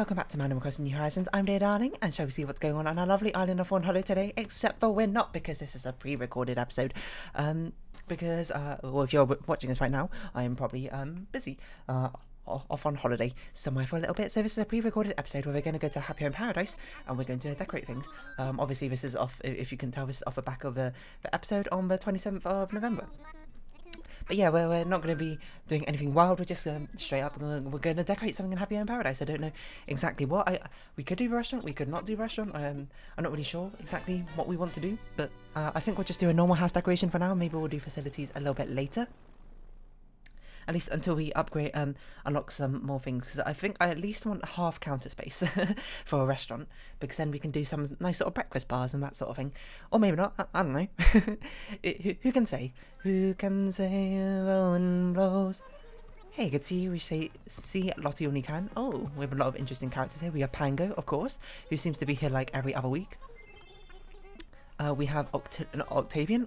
Welcome back to Manor Crossing New Horizons. I'm dear darling, and shall we see what's going on our lovely island of Fawnhollow today? Except for we're not, because this is a pre-recorded episode. Well, if you're watching this right now, I am probably busy, off on holiday somewhere for a little bit. So this is a pre-recorded episode where we're going to go to Happy Home Paradise and we're going to decorate things. Obviously this is off, if you can tell, this is off the back of the episode on the 27th of November. But yeah, we're not going to be doing anything wild. We're just straight up, we're going to decorate something in Happy Home Paradise. I don't know exactly what. We could do a restaurant, we could not do a restaurant. I'm not really sure exactly what we want to do, but I think we'll just do a normal house decoration for now. Maybe we'll do facilities a little bit later. At least until we upgrade, unlock some more things. Because I think I at least want half counter space for a restaurant. Because then we can do some nice sort of breakfast bars and that sort of thing. Or maybe not, I don't know. Who can say? Who can say the wind blows? Hey, good to see you. We see Lottie when we can. Oh, we have a lot of interesting characters here. We have Pango, of course, who seems to be here like every other week. We have Octavian.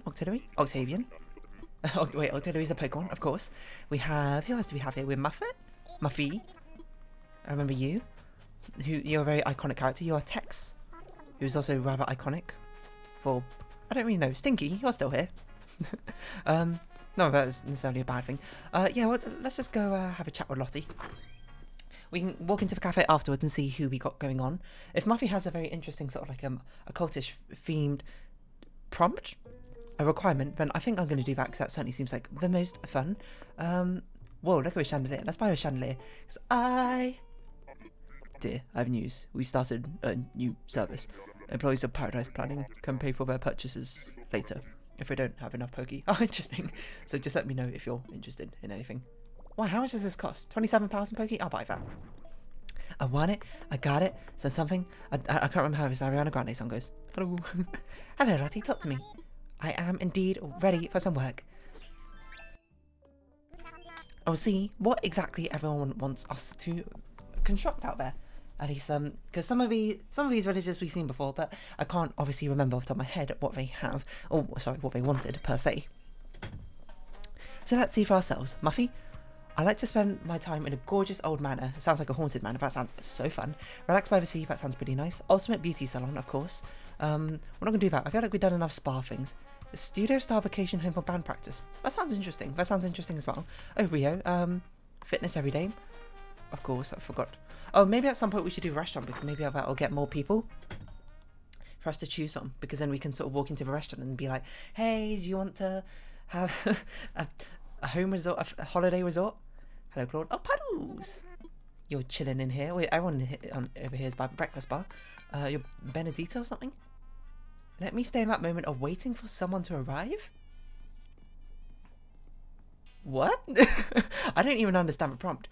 Oh, wait, Octavian's a Pokemon, of course. We have, who else do we have here? We're Muffy. I remember you. You're a very iconic character. You are Tex, who's also rather iconic. I don't really know. Stinky, you're still here. No, that's necessarily a bad thing. Yeah, well, let's just go have a chat with Lottie. We can walk into the cafe afterwards and see who we got going on. If Muffy has a very interesting sort of like a cultish themed prompt, a requirement, then I think I'm going to do that because that certainly seems like the most fun. Whoa, look at this chandelier. Let's buy a chandelier. Dear, I have news. We started a new service. Employees of Paradise Planning can pay for their purchases later if we don't have enough pokey. Oh, interesting. So just let me know if you're interested in anything. Why, how much does this cost? 27,000 pokey? I'll buy that. I want it. I got it. So something. I can't remember how this Ariana Grande song goes. Hello. Hello, Lottie. Talk to me. I am indeed ready for some work. I'll see what exactly everyone wants us to construct out there. At least, because some of these villages we've seen before, but I can't obviously remember off the top of my head what they have, or sorry, what they wanted per se. So let's see for ourselves. Muffy, I like to spend my time in a gorgeous old manor. It sounds like a haunted manor. That sounds so fun. Relax by the sea. That sounds pretty nice. Ultimate beauty salon, of course. We're not going to do that. I feel like we've done enough spa things. A studio-style vacation home for band practice. That sounds interesting. That sounds interesting as well. Oh, Rio. Fitness every day. Of course, I forgot. Oh, maybe at some point we should do a restaurant because maybe that will get more people for us to choose from. Because then we can sort of walk into the restaurant and be like, hey, do you want to have a home resort, a holiday resort? Hello, Claude. Oh, Puddles! You're chilling in here. Wait, everyone over here is by the breakfast bar. You're Benedito or something? Let me stay in that moment of waiting for someone to arrive? What? I don't even understand the prompt.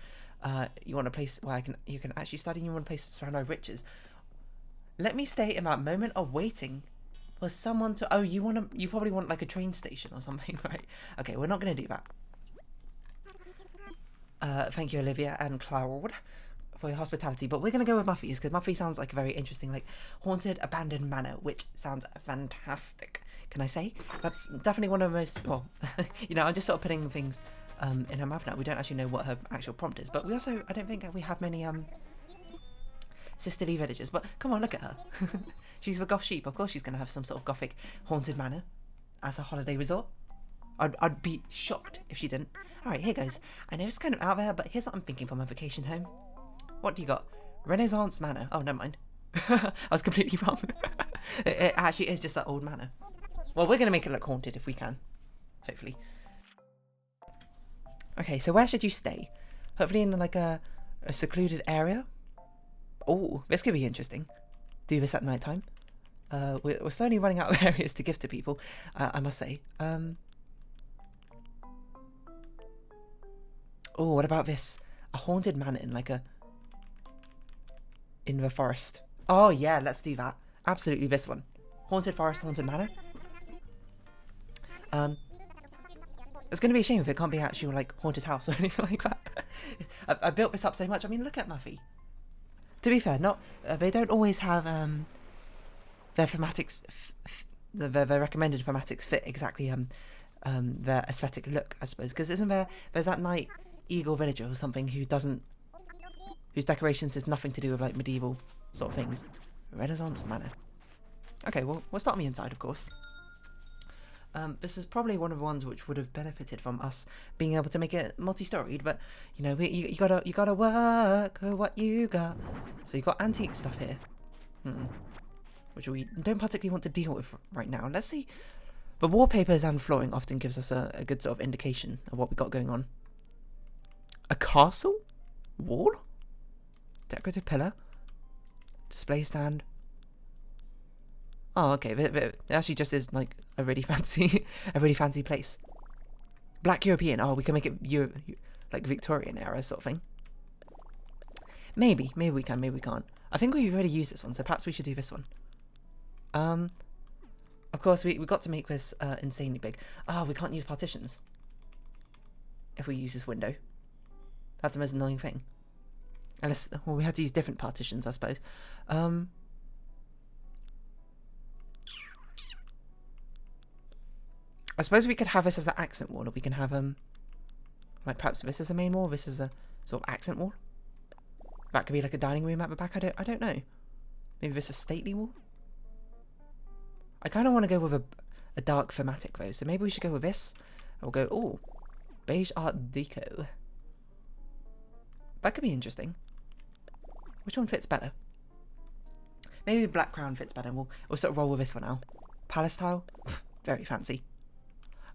You want a place where you can actually study, and you want a place surrounded by riches. Let me stay in that moment of waiting for someone to... Oh, you probably want like a train station or something, right? Okay, we're not going to do that. Thank you, Olivia and Claude, for your hospitality, but we're going to go with Muffy's because Muffy sounds like a very interesting, like, haunted, abandoned manor, which sounds fantastic. Can I say? That's definitely one of the most, well, you know, I'm just sort of putting things in her mouth now. We don't actually know what her actual prompt is, but we also, I don't think we have many sisterly villagers, but come on, look at her. She's the goth sheep. Of course she's going to have some sort of gothic haunted manor as a holiday resort. I'd be shocked if she didn't. Alright, here goes. I know it's kind of out there, but here's what I'm thinking for my vacation home. What do you got? Renaissance Manor. Oh, never mind. I was completely wrong. It actually is just that old manor. Well, we're going to make it look haunted if we can. Hopefully. Okay, so where should you stay? Hopefully in like a secluded area. Oh, this could be interesting. Do this at night time. We're slowly running out of areas to give to people, I must say. Oh, what about this? A haunted manor in like in the forest. Oh yeah, let's do that. Absolutely this one. Haunted forest, haunted manor. It's going to be a shame if it can't be actually like haunted house or anything like that. I built this up so much. I mean, look at Muffy. To be fair, they don't always have their thematics, their recommended thematics fit exactly their aesthetic look, I suppose. Because there's that night eagle villager or something who doesn't whose decorations has nothing to do with like medieval sort of things. Renaissance Manor. Okay, well, we'll start on the inside, of course. This is probably one of the ones which would have benefited from us being able to make it multi-storied, but you know, you gotta work with what you got. So you got antique stuff here, which we don't particularly want to deal with right now. Let's see. The wallpapers and flooring often gives us a good sort of indication of what we got going on. A castle? Wall? Decorative pillar? Display stand? Oh, okay. It actually just is like a really fancy, place. Black European. Oh, we can make it like Victorian era sort of thing. Maybe we can, maybe we can't. I think we already used this one, so perhaps we should do this one. Of course, we got to make this insanely big. Oh, we can't use partitions if we use this window. That's the most annoying thing. Unless, well, we had to use different partitions, I suppose. I suppose we could have this as an accent wall, or we can have like perhaps this is a main wall, this is a sort of accent wall. That could be like a dining room at the back. I don't know. Maybe this is a stately wall. I kind of want to go with a dark thematic though, so maybe we should go with this. And we'll go, oh, beige art deco. That could be interesting. Which one fits better? Maybe black crown fits better. We'll sort of roll with this one now. Palace tile, very fancy.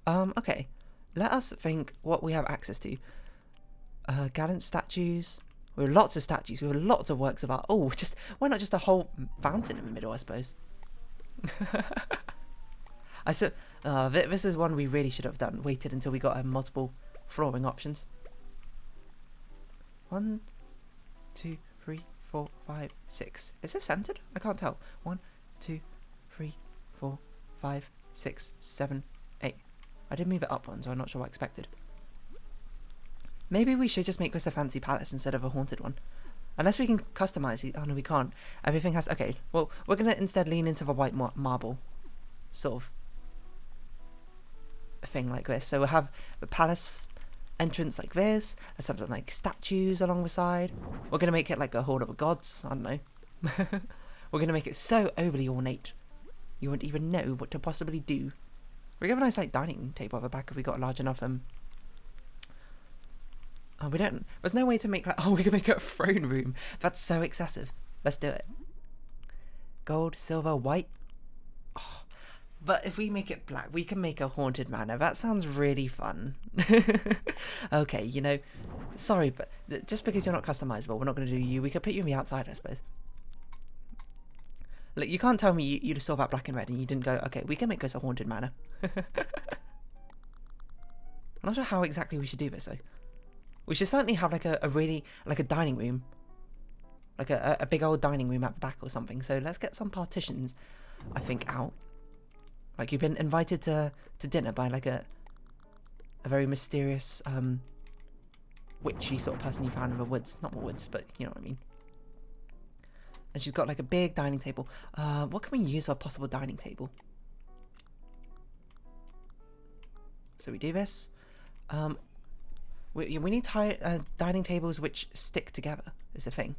Okay, let us think what we have access to. Gallant statues. We have lots of statues. We have lots of works of art. Oh, why not just a whole fountain in the middle? I suppose. This is one we really should have done. Waited until we got multiple flooring options. 1, 2, 3, 4, 5, 6. Is this centered? I can't tell. 1, 2, 3, 4, 5, 6, 7, 8. I did move it up one, so I'm not sure what I expected. Maybe we should just make this a fancy palace instead of a haunted one. Unless we can customize it. Oh no, we can't. Everything has... Okay, well, we're going to instead lean into the white marble sort of thing like this. So we'll have the palace entrance like this. Let's have some like statues along the side. We're going to make it like a hall of the gods. I don't know. We're going to make it so overly ornate. You won't even know what to possibly do. We have a nice like dining table at the back if we got a large enough oh, we don't. There's no way to make like. Oh, we can make it a throne room. That's so excessive. Let's do it. Gold, silver, white. Oh, but if we make it black, we can make a haunted manor. That sounds really fun. Okay, you know, sorry, but just because you're not customizable, we're not going to do you. We could put you on the outside, I suppose. Look, you can't tell me you just saw that black and red and you didn't go, okay, we can make this a haunted manor. I'm not sure how exactly we should do this though. We should certainly have like a really, like a dining room. Like a big old dining room at the back or something. So let's get some partitions, I think, out. Like you've been invited to dinner by like a very mysterious, witchy sort of person you found in the woods. Not the woods, but you know what I mean. And she's got like a big dining table. What can we use for a possible dining table? So we do this. We need dining tables which stick together is the thing.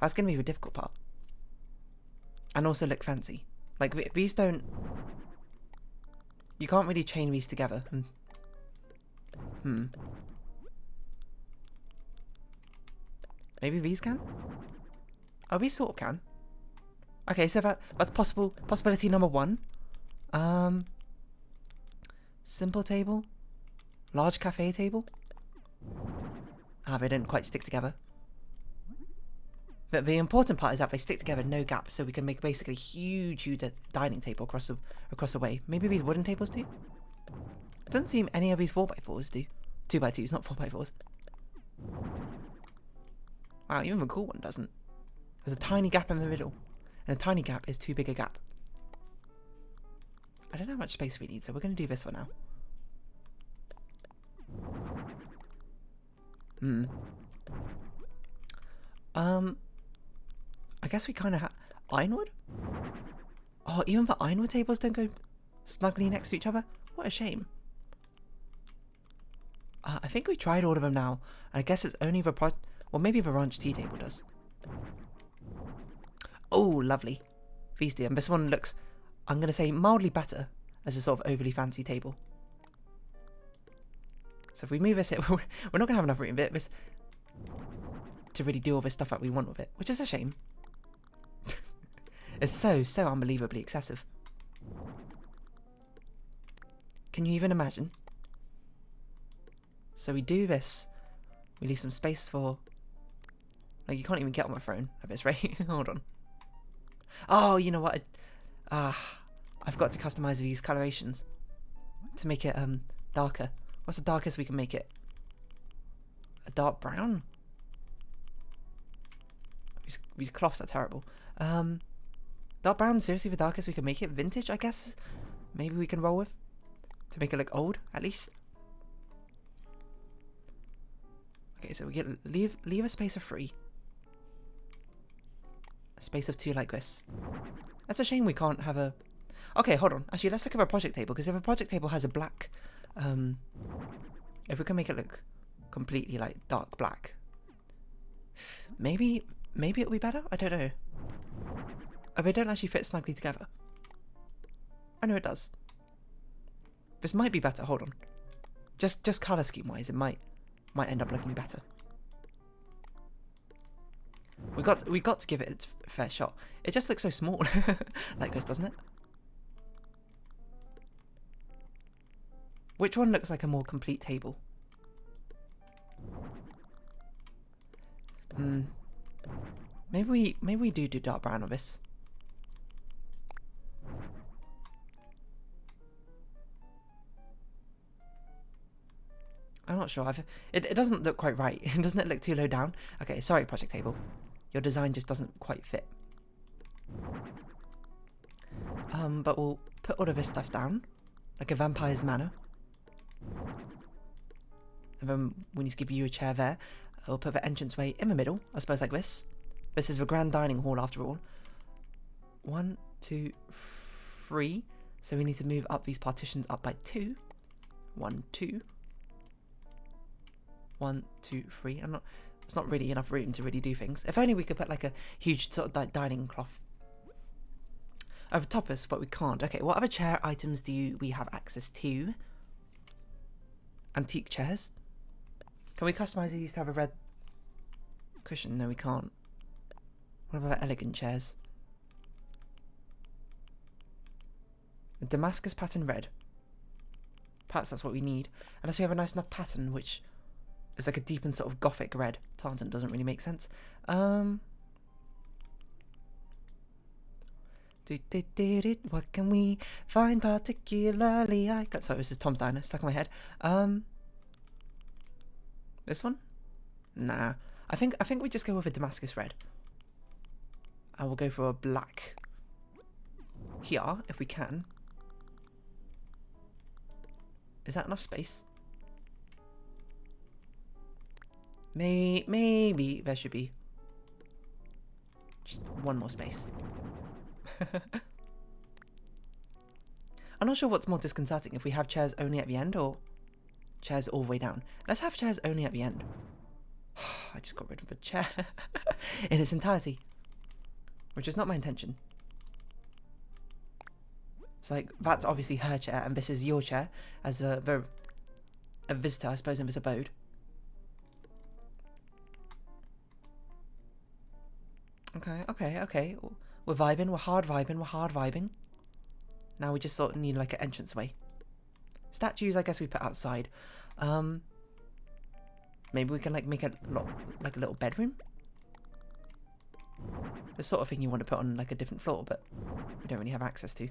That's going to be the difficult part. And also look fancy. Like these don't... You can't really chain these together. Maybe these can? Oh, we sort of can. Okay, so that's possibility number 1. Simple table. Large cafe table. Ah, they didn't quite stick together. But the important part is that they stick together, no gaps, so we can make basically huge dining table across the way. Maybe these wooden tables do? It doesn't seem any of these 4x4s do. 2x2s, not 4x4s. Wow, even the cool one doesn't. There's a tiny gap in the middle, and a tiny gap is too big a gap. I don't know how much space we need, so we're going to do this for now. I guess we kind of have... Ironwood? Oh, even the ironwood tables don't go snugly next to each other? What a shame. I think we tried all of them now. I guess it's only the Or maybe the ranch tea table does. Oh, lovely. Feasty. And this one looks, I'm going to say, mildly better as a sort of overly fancy table. So if we move this here, we're not going to have enough room to really do all this stuff that we want with it, which is a shame. It's so unbelievably excessive. Can you even imagine? So we do this, we leave some space for, like, you can't even get on my throne at this rate. Hold on. Oh, you know what? I've got to customize these colorations to make it darker. What's the darkest we can make it? A dark brown? These cloths are terrible. Dark brown, seriously, the darkest we can make it? Vintage, I guess? Maybe we can roll with? To make it look old, at least? Okay, so we get leave a space of 3. A space of 2 like this. That's a shame we can't have a... Okay, hold on. Actually, let's look at our project table, because if a project table has a black... if we can make it look completely, like, dark black... Maybe it'll be better? I don't know. Oh, they don't actually fit snugly together. I know it does. This might be better. Hold on. Just color scheme wise, it might end up looking better. We got to give it its fair shot. It just looks so small, like this, doesn't it? Which one looks like a more complete table? Maybe we do dark brown on this. I'm not sure. It doesn't look quite right. Doesn't it look too low down? Okay, sorry, project table. Your design just doesn't quite fit. But we'll put all of this stuff down, like a vampire's manor. And then we need to give you a chair there. We'll put the entranceway in the middle, I suppose, like this. This is the grand dining hall, after all. 1, 2, 3. So we need to move up these partitions up by 2. 1, 2. 1, 2, 3. It's not really enough room to really do things. If only we could put like a huge sort of dining cloth over top us, but we can't. Okay, what other chair items do we have access to? Antique chairs. Can we customize these to have a red cushion? No, we can't. What about elegant chairs? A Damascus pattern red. Perhaps that's what we need. Unless we have a nice enough pattern, which is like a deep and sort of gothic red. Tartan doesn't really make sense. What can we find particularly? Sorry, this is Tom's Diner, stuck in my head. This one? Nah. I think we just go with a Damascus red. And we'll go for a black here, if we can. Is that enough space? Maybe there should be just one more space. I'm not sure what's more disconcerting, if we have chairs only at the end or chairs all the way down. Let's have chairs only at the end. I just got rid of a chair in its entirety, which is not my intention. It's like, that's obviously her chair, and this is your chair as a visitor, I suppose, in this abode. Okay. We're vibing, we're hard vibing. Now we just sort of need like an entranceway. Statues, I guess we put outside. Maybe we can like make it like a little bedroom. The sort of thing you want to put on like a different floor, but we don't really have access to.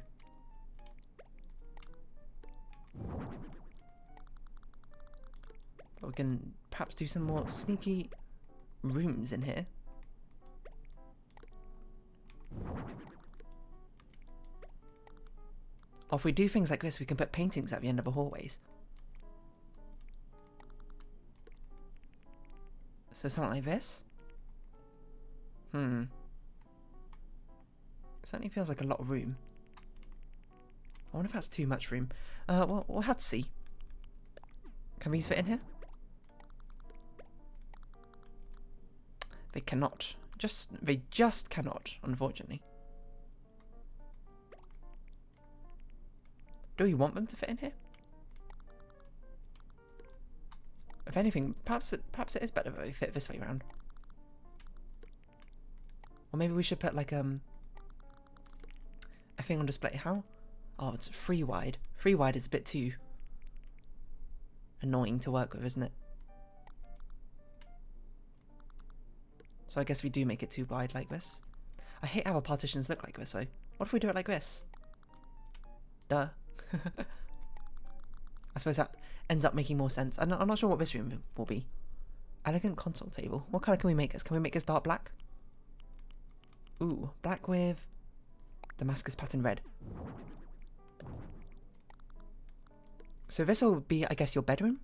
But we can perhaps do some more sneaky rooms in here. Or if we do things like this, we can put paintings at the end of the hallways. So something like this. Certainly feels like a lot of room. I wonder if that's too much room. We'll have to see. Can these fit in here? They cannot. They just cannot, unfortunately. Do we want them to fit in here? If anything, perhaps it is better if they fit this way around. Or maybe we should put like a thing on display. How? Oh, it's 3 wide. 3 wide is a bit too annoying to work with, isn't it? So I guess we do make it 2 wide like this. I hate how our partitions look like this though. What if we do it like this? Duh. I suppose that ends up making more sense. I'm not sure what this room will be. Elegant console table. What colour can we make this? Can we make this dark black? Ooh, black with Damascus pattern red. So this will be, I guess, your bedroom.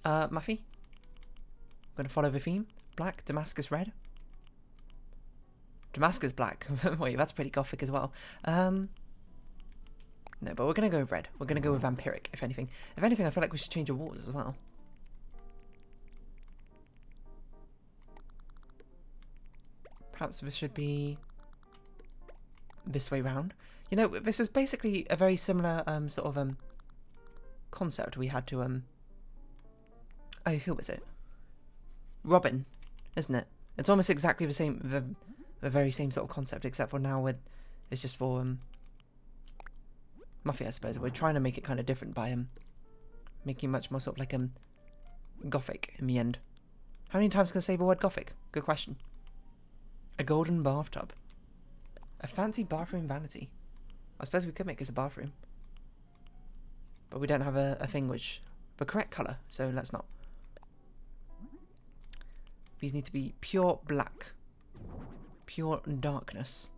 Muffy. I'm going to follow the theme. Black, Damascus red. Damascus black. Wait, that's pretty gothic as well. No, but we're going to go red. We're going to go with vampiric, if anything. If anything, I feel like we should change the walls as well. Perhaps this should be this way round. You know, this is basically a very similar sort of concept we had to oh, who was it? Robin, isn't it? It's almost exactly the same, the very same sort of concept, except for now it's just for Muffy, I suppose. We're trying to make it kind of different by making much more sort of like gothic in the end. How many times can I say the word gothic? Good question. A golden bathtub. A fancy bathroom vanity. I suppose we could make this a bathroom. But we don't have a thing which... the correct colour, so let's not. These need to be pure black. Pure darkness.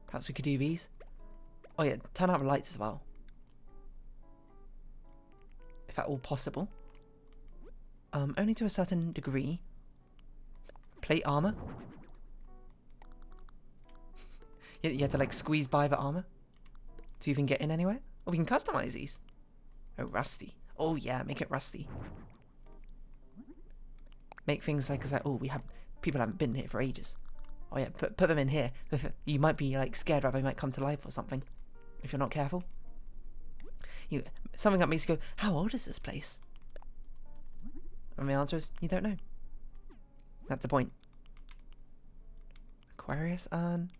Perhaps we could do these. Oh yeah, turn out the lights as well. If at all possible. Only to a certain degree. Plate armor. You have to like squeeze by the armor to even get in anywhere. Oh, we can customize these. Oh, rusty. Oh yeah, make it rusty. Make things like, oh, people haven't been here for ages. Oh yeah, put them in here. You might be like scared that they might come to life or something if you're not careful. Something that makes you go, how old is this place? And the answer is, you don't know. That's the point. Aquarius urn.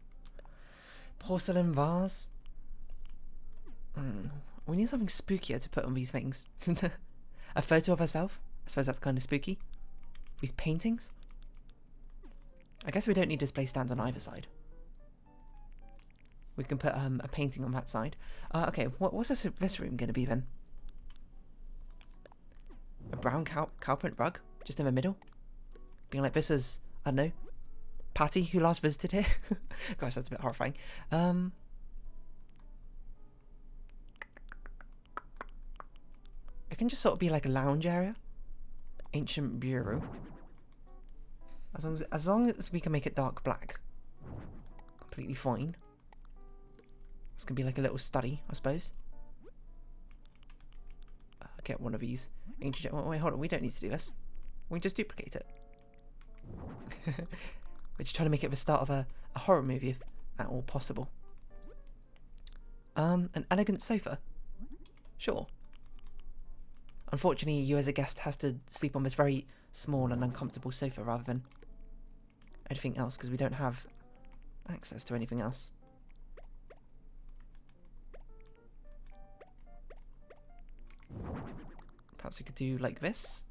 Porcelain vase. We need something spookier to put on these things. A photo of herself. I suppose that's kind of spooky. These paintings. I guess we don't need display stands on either side. We can put a painting on that side. Okay, what's this room going to be then? A brown cow print rug, just in the middle. Being like this was, I don't know, Patty, who last visited here. Gosh, that's a bit horrifying. It can just sort of be like a lounge area. Ancient bureau. As long as we can make it dark black. Completely fine. This can be like a little study, I suppose. Get one of these. Ancient... Wait, hold on. We don't need to do this. We just duplicate it. We're just trying to make it the start of a horror movie, if at all possible. An elegant sofa. Sure. Unfortunately, you as a guest have to sleep on this very small and uncomfortable sofa rather than anything else, because we don't have access to anything else. Perhaps we could do like this.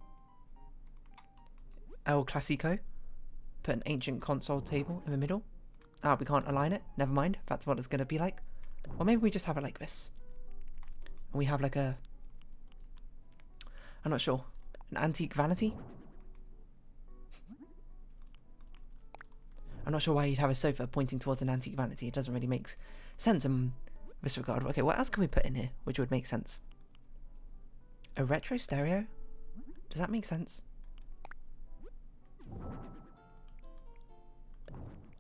El Clasico. Put an ancient console table in the middle. Ah, we can't align it. Never mind. That's what it's going to be like. Or maybe we just have it like this. And we have like a... I'm not sure. An antique vanity? I'm not sure why you'd have a sofa pointing towards an antique vanity. It doesn't really make sense in this regard. Okay, what else can we put in here which would make sense? A retro stereo? Does that make sense?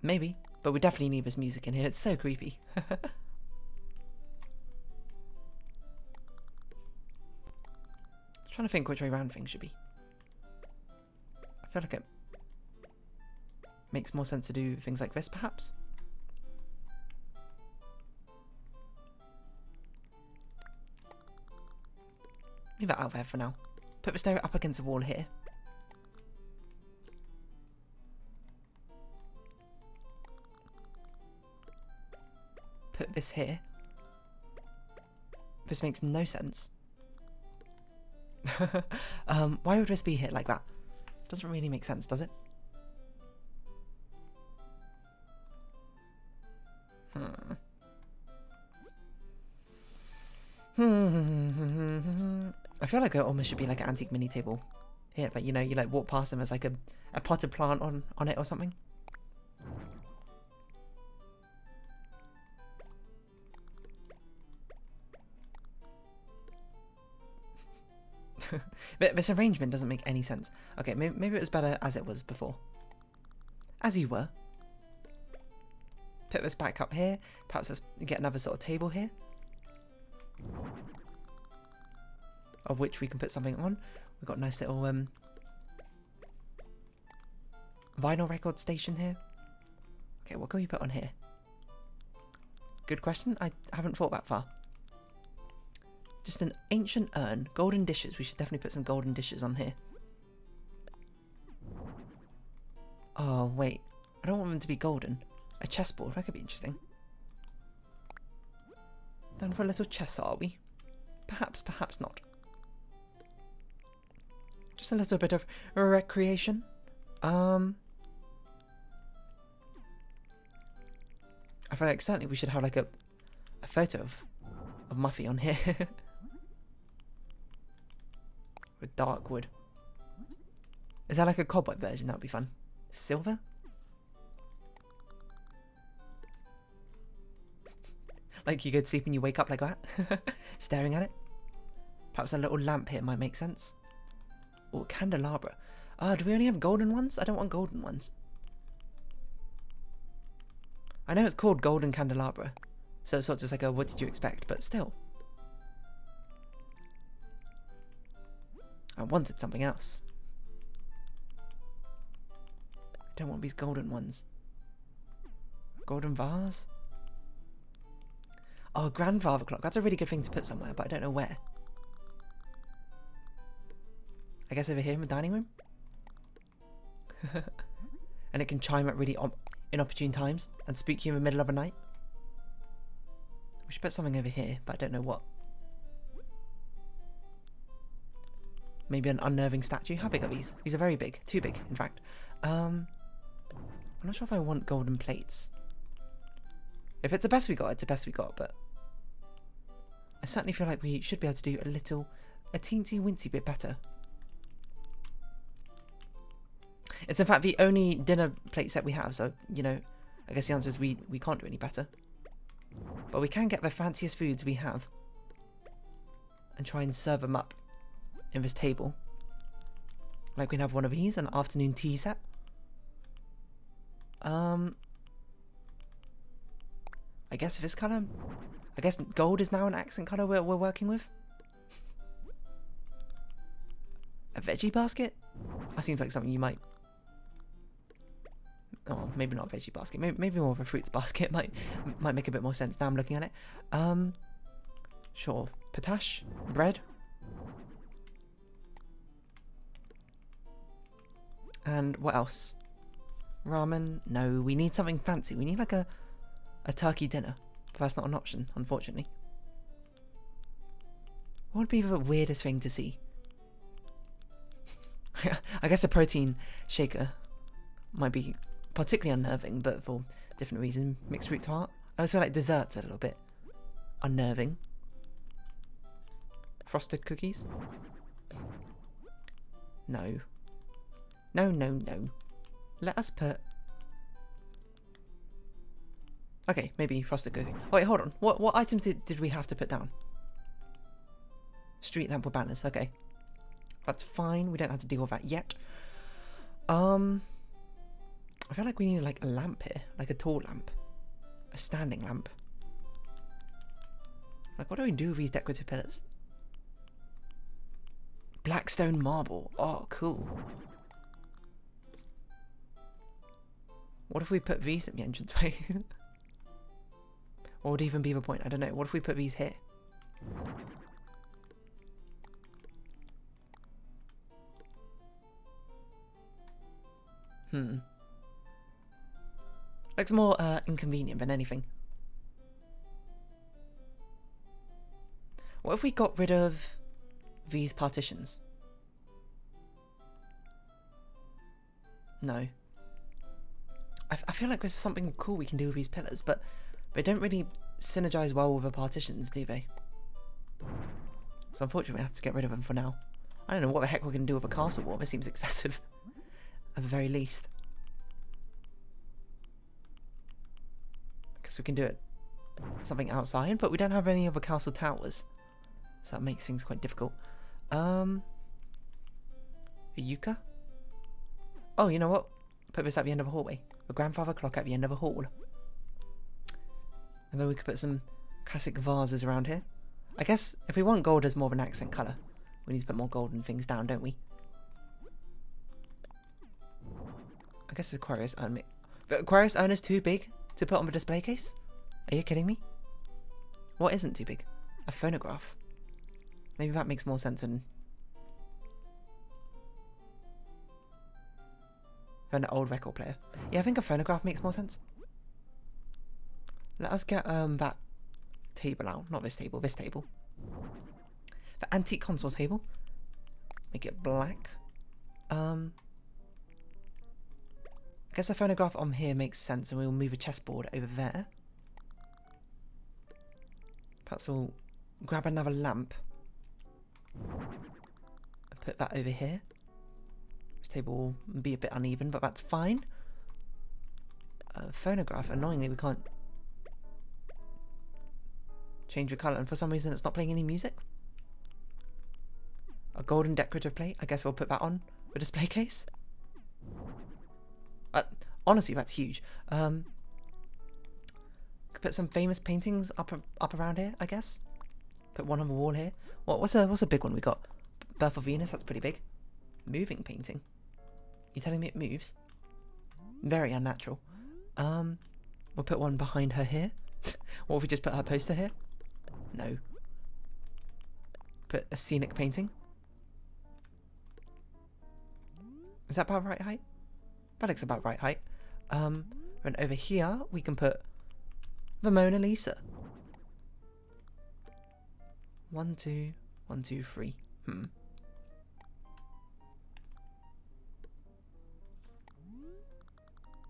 Maybe, but we definitely need this music in here. It's so creepy. Trying to think which way round things should be. I feel like it makes more sense to do things like this, perhaps. Leave that out there for now. Put the stair up against the wall here. Put this here. This makes no sense. Why would this be here like that? Doesn't really make sense, does it? I feel like it almost should be like an antique mini table here, but you know, you like walk past them as like a potted plant on it or something. This arrangement doesn't make any sense. Okay, maybe it was better as it was before. As you were. Put this back up here. Perhaps let's get another sort of table here. Of which we can put something on. We've got a nice little vinyl record station here. Okay, what can we put on here? Good question. I haven't thought that far. Just an ancient urn. Golden dishes. We should definitely put some golden dishes on here. Oh, wait. I don't want them to be golden. A chessboard. That could be interesting. Done for a little chess, are we? Perhaps, perhaps not. Just a little bit of recreation. I feel like certainly we should have like a photo of Muffy on here. With dark wood. Is that like a cobweb version? That would be fun. Silver? Like you could sleep and you wake up like that? Staring at it? Perhaps a little lamp here might make sense. Or candelabra. Oh, do we only have golden ones? I don't want golden ones. I know it's called golden candelabra. So it's sort of just like a what did you expect? But still. I wanted something else. I don't want these golden ones. Golden vase? Oh, grandfather clock. That's a really good thing to put somewhere, but I don't know where. I guess over here in the dining room? And it can chime at really inopportune times and spook you in the middle of the night. We should put something over here, but I don't know what. Maybe an unnerving statue. How big are these? These are very big. Too big, in fact. I'm not sure if I want golden plates. If it's the best we got, it's the best we got, but I certainly feel like we should be able to do a teensy wincy bit better. It's in fact the only dinner plate set we have, so, you know, I guess the answer is we can't do any better. But we can get the fanciest foods we have and try and serve them up in this table. Like we can have one of these, an afternoon tea set. I guess this colour, I guess gold is now an accent colour we're working with. A veggie basket? That seems like something you might... Oh, maybe not a veggie basket. Maybe more of a fruits basket might make a bit more sense now I'm looking at it. Sure. Potash? Bread? And what else? Ramen? No, we need something fancy. We need like a turkey dinner. But that's not an option, unfortunately. What would be the weirdest thing to see? I guess a protein shaker might be particularly unnerving, but for different reasons. Mixed fruit tart. I also feel like desserts are a little bit unnerving. Frosted cookies? No. No, no, no. Let us put... Okay, maybe frosted cookie. Oh, wait, hold on. What items did we have to put down? Street lamp with banners. Okay. That's fine. We don't have to deal with that yet. I feel like we need like a lamp here. Like a tall lamp. A standing lamp. Like, what do we do with these decorative pillars? Blackstone marble. Oh, cool. What if we put these at the entranceway? What would even be the point? I don't know. What if we put these here? Looks more inconvenient than anything. What if we got rid of these partitions? No. I feel like there's something cool we can do with these pillars, but they don't really synergize well with the partitions, do they? So unfortunately, I have to get rid of them for now. I don't know what the heck we're going to do with a castle wall. This seems excessive, at the very least. I guess we can do it something outside, but we don't have any other castle towers, so that makes things quite difficult. A yucca? Oh, you know what? Put this at the end of a hallway. A grandfather clock at the end of a hall. And then we could put some classic vases around here. I guess if we want gold as more of an accent colour, we need to put more golden things down, don't we? I guess Aquarius urn. But Aquarius urn is too big to put on the display case? Are you kidding me? What isn't too big? A phonograph. Maybe that makes more sense than an old record player. Yeah, I think a phonograph makes more sense. Let us get that table out. Not this table, this table. The antique console table. Make it black. I guess a phonograph on here makes sense, and we'll move a chessboard over there. Perhaps we'll grab another lamp and put that over here. This table will be a bit uneven, but that's fine. Phonograph, annoyingly we can't change the colour, and for some reason it's not playing any music. A golden decorative plate, I guess we'll put that on the display case. Honestly, that's huge. Could put some famous paintings up around here, I guess. Put one on the wall here. What's a big one we got? Birth of Venus, that's pretty big. Moving painting. You telling me it moves? Very unnatural. We'll put one behind her here. What if we just put her poster here? No. Put a scenic painting. Is that about right height? That looks about right height. And over here we can put the Mona Lisa. 1, 2, 1, 2, 3.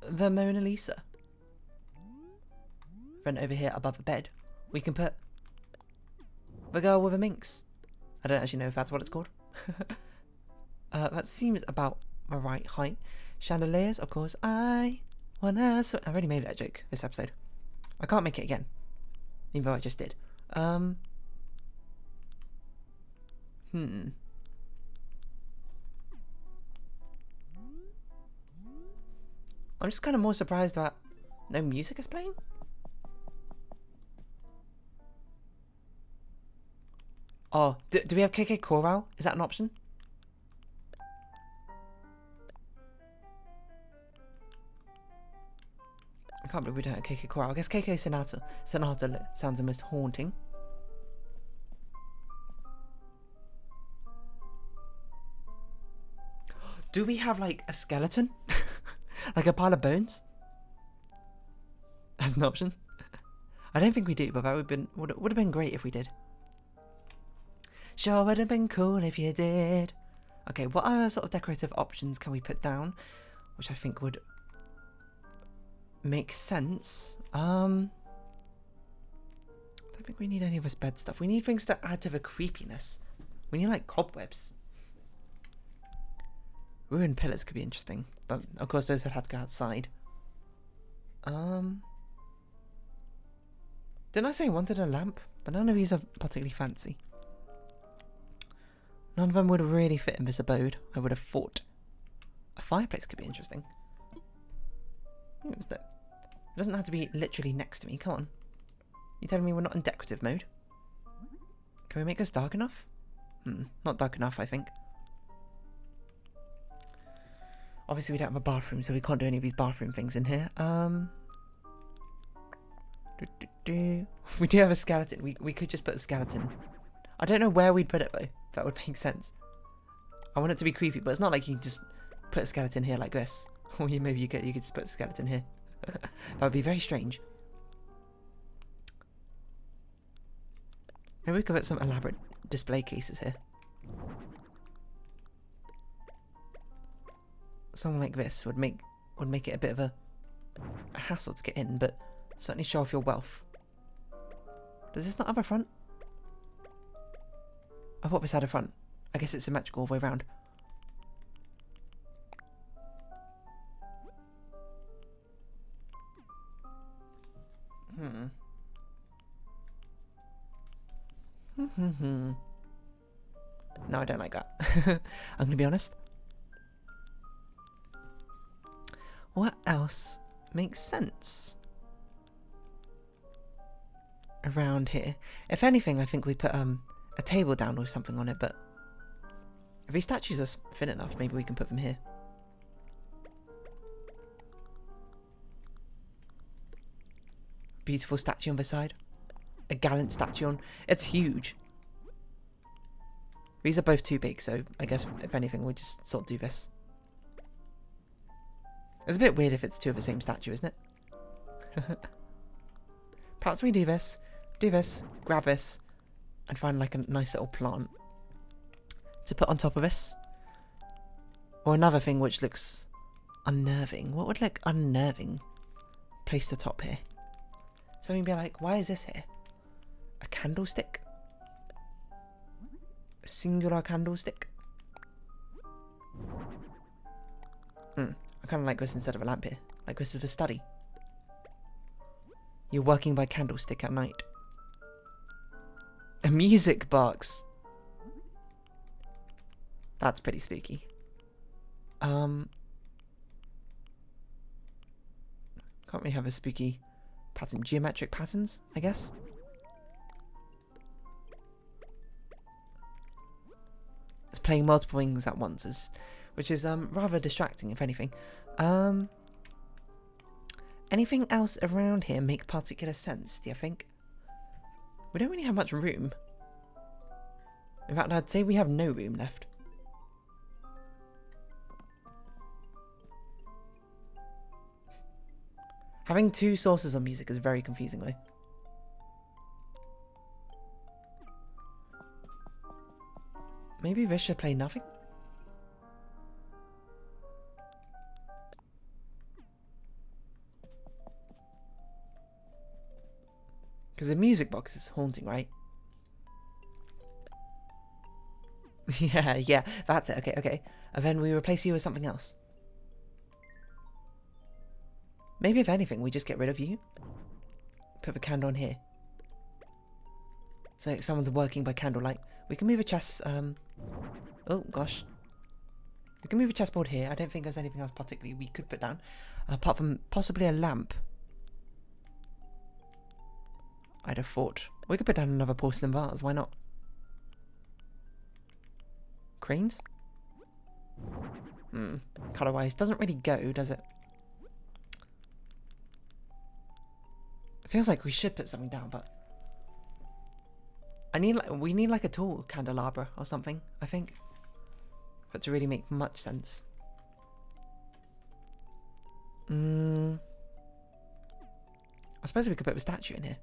The Mona Lisa. Then over here above the bed, we can put the girl with the minx. I don't actually know if that's what it's called. That seems about the right height. Chandeliers, of course. I already made that joke this episode. I can't make it again, even though I just did. I'm just kind of more surprised that no music is playing. Oh, do we have KK Chorale? Is that an option? I can't believe we don't have KK Chorale. I guess KK Sonata sounds the most haunting. Do we have like a skeleton? Like a pile of bones? As an option? I don't think we do, but that would have been great if we did. Sure would have been cool if you did. Okay, what other sort of decorative options can we put down, which I think would make sense? I don't think we need any of this bed stuff. We need things to add to the creepiness. We need like cobwebs. Ruined pillars could be interesting, but of course those would have to go outside. Didn't I say I wanted a lamp? But none of these are particularly fancy. None of them would really fit in this abode, I would have thought. A fireplace could be interesting. It doesn't have to be literally next to me, come on. You telling me we're not in decorative mode? Can we make this dark enough? Not dark enough, I think. Obviously we don't have a bathroom, so we can't do any of these bathroom things in here. We do have a skeleton. We could just put a skeleton. I don't know where we'd put it though. That would make sense. I want it to be creepy, but it's not like you can just put a skeleton here like this. Or maybe you could just put a skeleton here. That would be very strange. Maybe we could put some elaborate display cases here. Something like this would make it a bit of a hassle to get in, but certainly show off your wealth. Does this not have a front? I thought this had a front. I guess it's symmetrical all the way around. No, I don't like that. I'm gonna be honest. What else makes sense around here? If anything, I think we put a table down or something on it, but if these statues are thin enough, maybe we can put them here. Beautiful statue on the side. A gallant statue on... It's huge. These are both too big, so I guess, if anything, we'll just sort of do this. It's a bit weird if it's two of the same statue, isn't it? Perhaps we do this, grab this, and find like a nice little plant to put on top of this. Or another thing which looks unnerving. What would look unnerving placed atop here? Something be like, why is this here? A candlestick? A singular candlestick? I kind of like this instead of a lamp here. Like this is a study. You're working by candlestick at night. A music box. That's pretty spooky. Can't really have a spooky pattern. Geometric patterns, I guess. It's playing multiple things at once, which is rather distracting, if anything. Anything else around here make particular sense, do you think? We don't really have much room. In fact, I'd say we have no room left. Having two sources of music is very confusing, though. Maybe this should play nothing? Because the music box is haunting, right? yeah, that's it. Okay. And then we replace you with something else. Maybe if anything, we just get rid of you. Put the candle on here. So like someone's working by candlelight. We can move a chest, oh gosh. We can move a chessboard here. I don't think there's anything else particularly we could put down. Apart from possibly a lamp. I'd have thought. We could put down another porcelain vase, why not? Cranes? Colour-wise, doesn't really go, does it? It feels like we should put something down, but... we need like a tall candelabra or something, I think. For it to really make much sense. I suppose we could put a statue in here.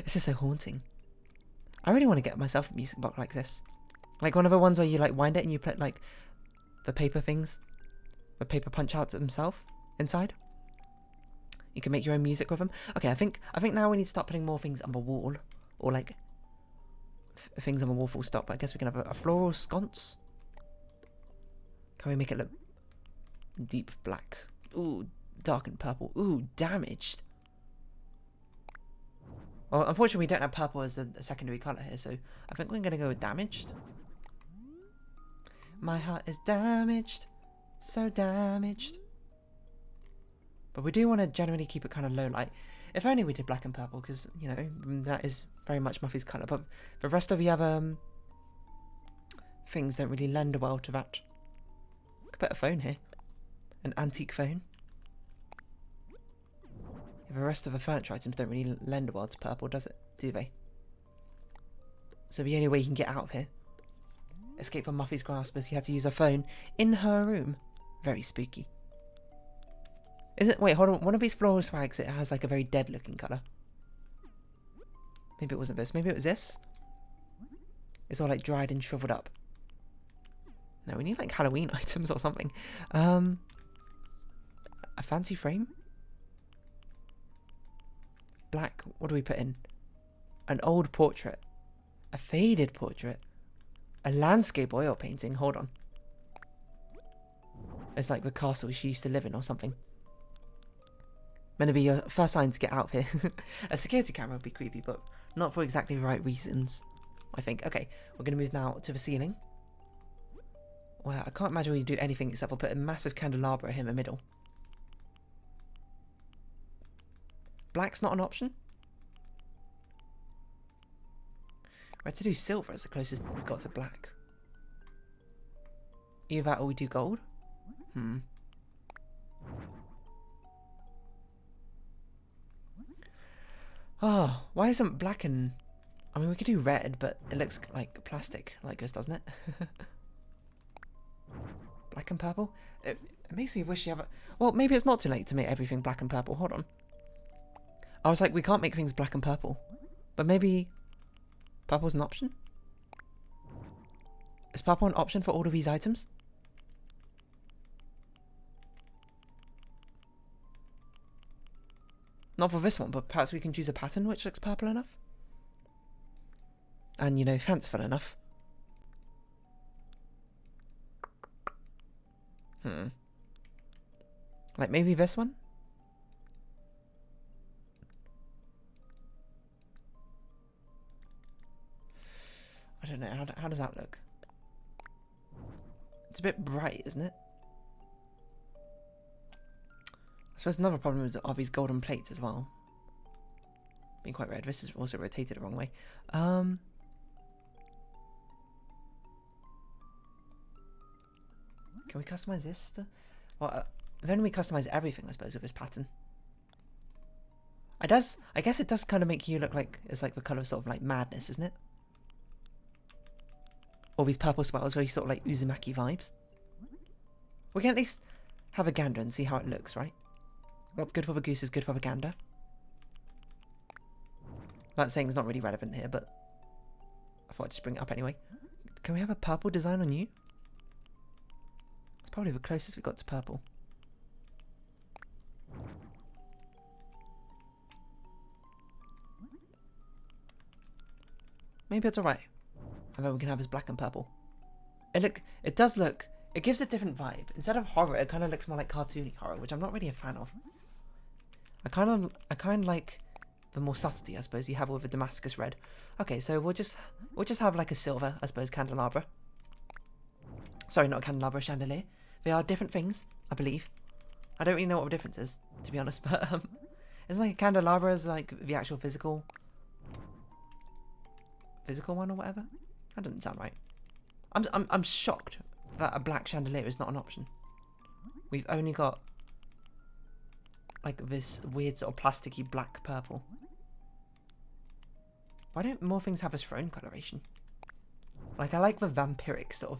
This is so haunting. I really want to get myself a music box like this. Like one of the ones where you like wind it and you put like the paper things. The paper punch outs themselves inside. You can make your own music with them. Okay, I think now we need to start putting more things on the wall. Or like things on the wall full stop. I guess we can have a floral sconce. Can we make it look deep black? Ooh, dark and purple. Ooh, damaged. Well, unfortunately, we don't have purple as a secondary colour here, so I think we're going to go with damaged. My heart is damaged, so damaged. But we do want to generally keep it kind of low light. If only we did black and purple, because, you know, that is very much Muffy's colour. But the rest of you have things don't really lend well to that. Could put a phone here. An antique phone. The rest of the furniture items don't really lend well to purple, does it? Do they? So the only way you can get out of here, escape from Muffy's grasp, is you had to use a phone in her room. Very spooky. Is it? Wait, hold on. One of these floral swags, it has like a very dead looking colour. Maybe it wasn't this. Maybe it was this. It's all like dried and shriveled up. No, we need like Halloween items or something. A fancy frame? Black. What do we put in? An old portrait. A faded portrait. A landscape oil painting. Hold on. It's like the castle she used to live in or something. Meant to be your first sign to get out of here. A security camera would be creepy, but not for exactly the right reasons, I think. Okay, we're going to move now to the ceiling. Well, I can't imagine we do anything except for put a massive candelabra here in the middle. Black's not an option? We had to do silver as the closest we got to black. Either that or we do gold? Oh, why isn't black and... I mean, we could do red, but it looks like plastic like this, doesn't it? Black and purple? It makes me wish you have a... Well, maybe it's not too late to make everything black and purple. Hold on. I was like, we can't make things black and purple. But maybe purple's an option? Is purple an option for all of these items? Not for this one, but perhaps we can choose a pattern which looks purple enough. And, you know, fanciful enough. Like maybe this one? I don't know, how does that look? It's a bit bright, isn't it? I suppose another problem is are these golden plates as well. Being quite red. This is also rotated the wrong way. Can we customize this? Well, then we customize everything, I suppose, with this pattern. I guess it does kind of make you look like it's like the colour of sort of like madness, isn't it? All these purple swirls, very sort of like Uzumaki vibes. We can at least have a gander and see how it looks, right? What's good for the goose is good for the gander. That saying is not really relevant here, but I thought I'd just bring it up anyway. Can we have a purple design on you? It's probably the closest we got to purple. Maybe it's alright. And then we can have his black and purple. It does look, it gives a different vibe. Instead of horror, it kind of looks more like cartoony horror, which I'm not really a fan of. I kind of like the more subtlety, I suppose, you have with a Damascus red. Okay, so we'll just have like a silver, I suppose, candelabra. Sorry, not a candelabra, a chandelier. They are different things, I believe. I don't really know what the difference is, to be honest, but isn't like a candelabra is like the actual physical one or whatever? That doesn't sound right. I'm shocked that a black chandelier is not an option. We've only got like this weird sort of plasticky black purple. Why don't more things have this throne coloration? Like, I like the vampiric sort of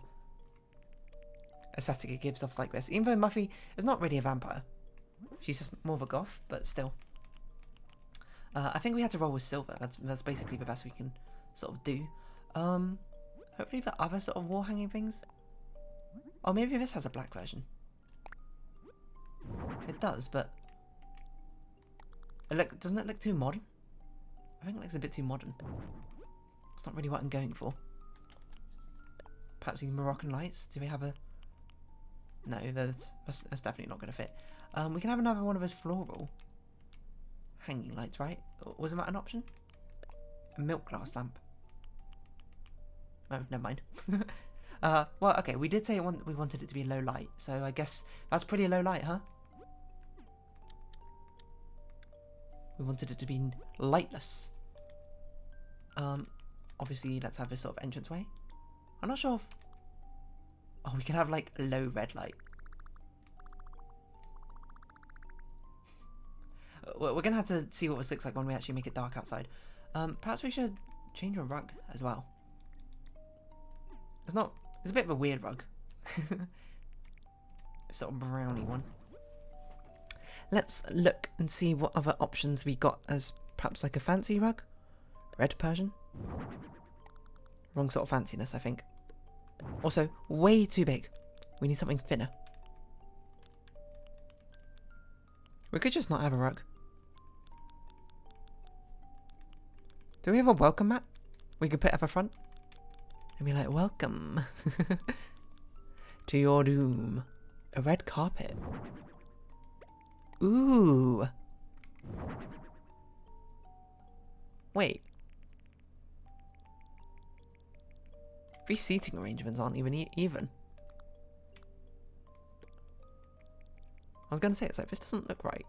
aesthetic it gives off like this. Even though Muffy is not really a vampire. She's just more of a goth, but still. I think we had to roll with silver. That's basically the best we can sort of do. Hopefully the other sort of wall hanging things. Or maybe this has a black version. It does, but doesn't it look too modern? I think it looks a bit too modern. It's not really what I'm going for. Perhaps these Moroccan lights. Do we have a... No, that's definitely not going to fit. We can have another one of those floral hanging lights, right? Wasn't that an option? A milk glass lamp. Oh, never mind. Well, okay, we did say we wanted it to be low light, so I guess that's pretty low light, huh? We wanted it to be lightless. Obviously, let's have this sort of entranceway. I'm not sure if Oh, we can have like a low red light. We're gonna have to see what this looks like when we actually make it dark outside. Perhaps we should change our rug as well. It's a bit of a weird rug. Sort of browny one. Let's look and see what other options we got as perhaps like a fancy rug. Red Persian. Wrong sort of fanciness, I think. Also, way too big. We need something thinner. We could just not have a rug. Do we have a welcome mat we could put at the front? And be like, welcome to your doom. A red carpet. Ooh. Wait. These seating arrangements aren't even even. I was going to say, it's like, this doesn't look right.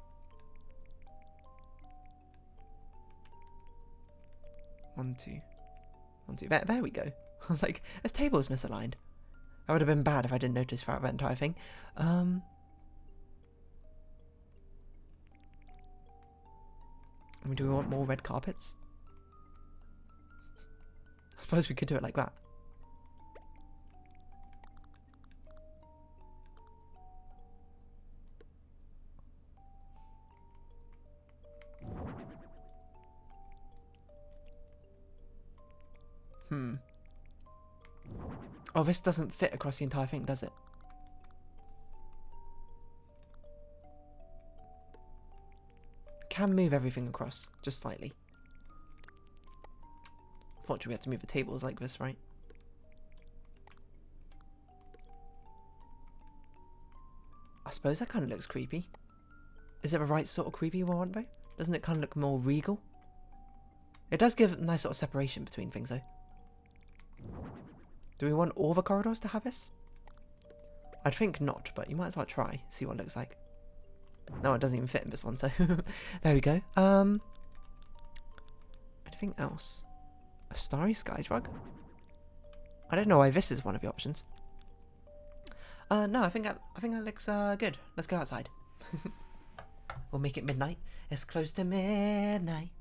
1, 2. 1, 2. There we go. I was like, this table is misaligned. That would have been bad if I didn't notice throughout that entire thing. I mean, do we want more red carpets? I suppose we could do it like that. Oh, this doesn't fit across the entire thing, does it? Can move everything across, just slightly. Unfortunately, we had to move the tables like this, right? I suppose that kind of looks creepy. Is it the right sort of creepy we want, though? Doesn't it kind of look more regal? It does give a nice sort of separation between things, though. Do we want all the corridors to have this? I'd think not, but you might as well try, see what it looks like. No, it doesn't even fit in this one, so there we go. Anything else? A Starry Skies rug? I don't know why this is one of the options. No, I think that looks good. Let's go outside. We'll make it midnight. It's close to midnight.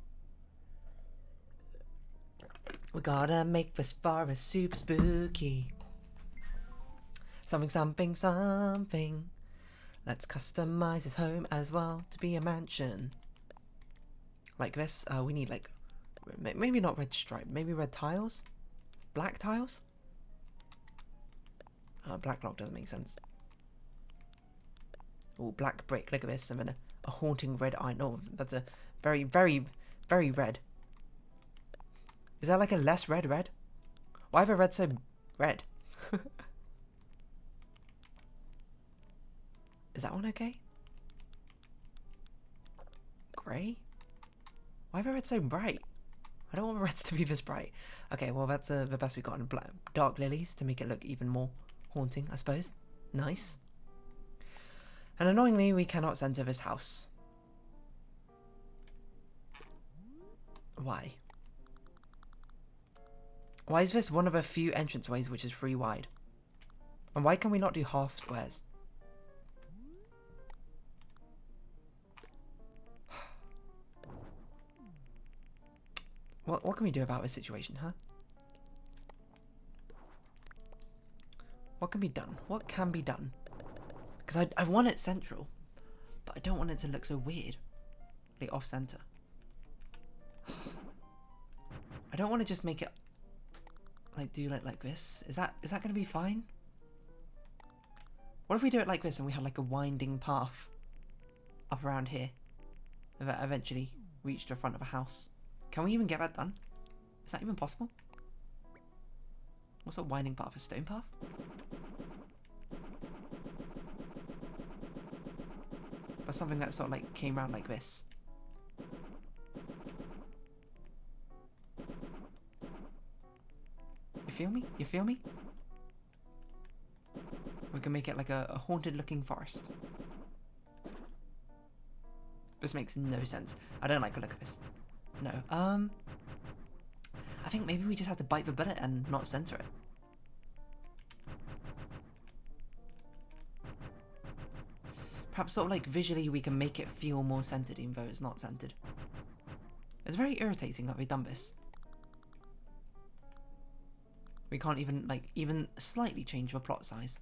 We gotta make this forest super spooky. Something, something, something. Let's customize his home as well to be a mansion. Like this. We need like, maybe not red stripe, maybe red tiles? Black tiles? Black block doesn't make sense. Oh, black brick. Look at this. And then a haunting red eye. No, that's a very, very, very red. Is that like a less red? Why have I red so red? Is that one okay? Grey? Why have I red so bright? I don't want my reds to be this bright. Okay, well that's the best we got in black. Dark lilies to make it look even more haunting, I suppose. Nice. And annoyingly, we cannot center this house. Why? Why is this one of a few entranceways which is 3 wide? And why can we not do half squares? What can we do about this situation, huh? What can be done? What can be done? Because I want it central, but I don't want it to look so weird. Like off-center. I don't want to just make it like do like this. Is that going to be fine? What if we do it like this and we had like a winding path up around here that eventually reach the front of a house? Can we even get that done? Is that even possible? What's a winding path? A stone path? But something that sort of like came around like this. You feel me? You feel me? We can make it like a haunted looking forest. This makes no sense. I don't like the look of this. No. I think maybe we just have to bite the bullet and not center it. Perhaps sort of like visually we can make it feel more centered even though it's not centered. It's very irritating that we've done this. We can't even, like, even slightly change the plot size.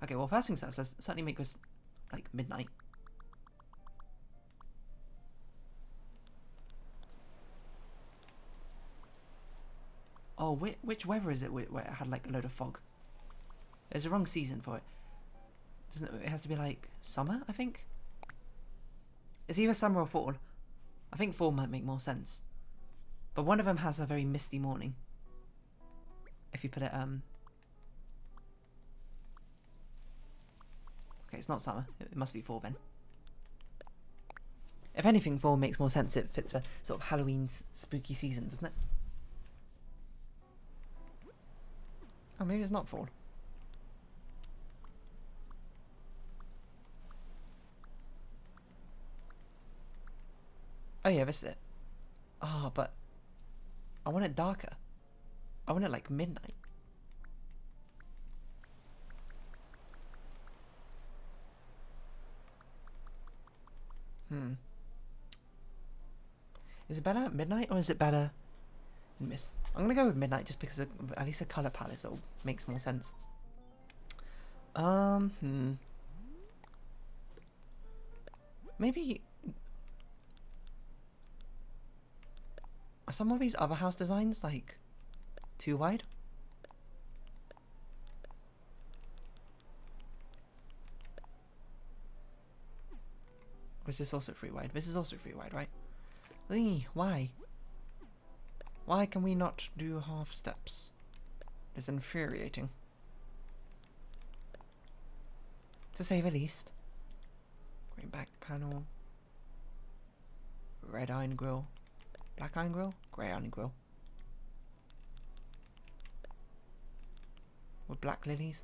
Okay, well, first things first, let's certainly make this, like, midnight. Oh, which weather is it where it had, like, a load of fog? There's a wrong season for it. Doesn't it? It has to be, like, summer, I think? It's either summer or fall. I think fall might make more sense. But one of them has a very misty morning. If you put it, okay, it's not summer. It must be fall then. If anything, fall makes more sense. It fits for sort of Halloween's spooky season, doesn't it? Oh, maybe it's not fall. Oh yeah, this is it. Oh, but I want it darker. I want it like midnight. Is it better at midnight or is it better in mist? I'm gonna go with midnight just because at least the color palette sort of makes more sense. Maybe are some of these other house designs like too wide? Or is this also 3 wide? This is also 3 wide, right? Why? Why can we not do half steps? It's infuriating. To say the least. Green back panel. Red iron grill. Black iron grill? Grey iron grill. With black lilies.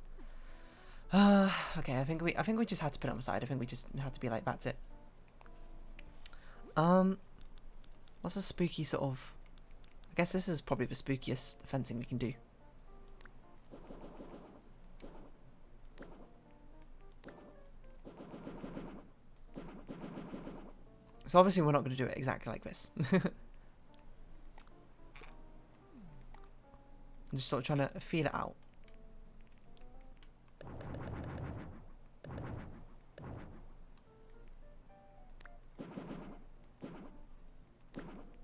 Okay, I think we just had to put it on the side. I think we just had to be like, that's it. What's a spooky sort of... I guess this is probably the spookiest fencing we can do. So obviously we're not going to do it exactly like this. I'm just sort of trying to feel it out.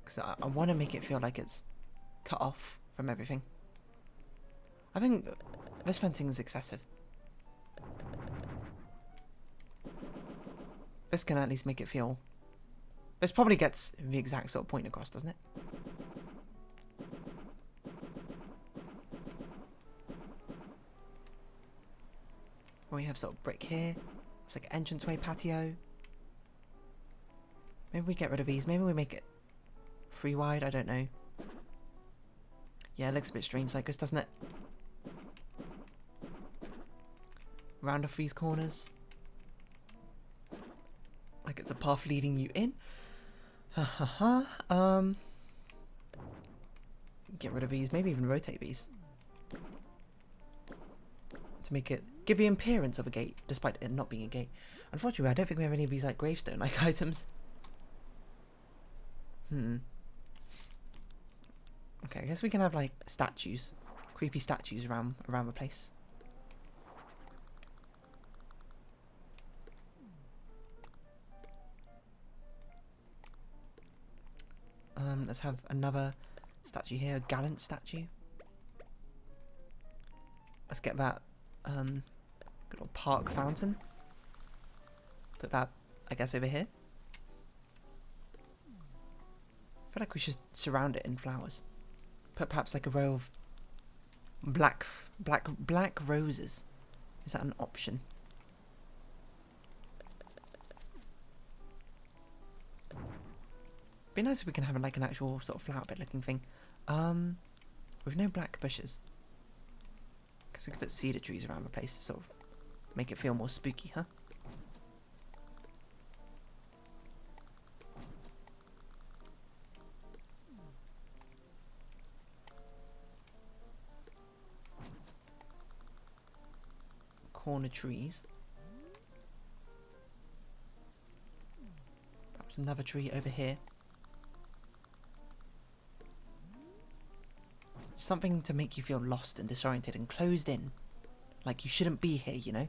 Because I want to make it feel like it's cut off from everything. I think this fencing is excessive. This can at least make it feel... This probably gets the exact sort of point across, doesn't it? We have sort of brick here. It's like an entranceway patio. Maybe we get rid of these. Maybe we make it 3 wide. I don't know. Yeah, it looks a bit strange like this, doesn't it? Round off these corners. Like it's a path leading you in. Ha ha ha. Get rid of these. Maybe even rotate these. To make it... give the appearance of a gate, despite it not being a gate. Unfortunately, I don't think we have any of these like gravestone-like items. Okay, I guess we can have like statues. Creepy statues around the place. Let's have another statue here, a gallant statue. Let's get that good old park fountain. Put that, I guess, over here. I feel like we should surround it in flowers. Put perhaps like a row of black roses. Is that an option? Be nice if we can have like an actual sort of flower bed looking thing. With no black bushes. Guess we could put cedar trees around the place to sort of make it feel more spooky, huh? Corner trees. There's another tree over here. Something to make you feel lost and disoriented and closed in. Like you shouldn't be here, you know?